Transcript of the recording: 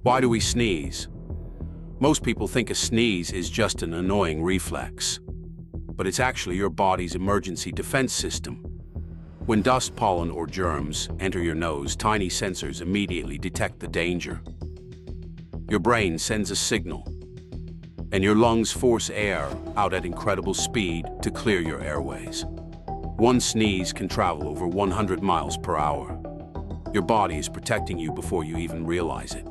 Why do we sneeze? Most people think a sneeze is just an annoying reflex, but it's actually your body's emergency defense system. When dust, pollen, or germs enter your nose, tiny sensors immediately detect the danger. Your brain sends a signal, and your lungs force air out at incredible speed to clear your airways. One sneeze can travel over 100 miles per hour. Your body is protecting you before you even realize it.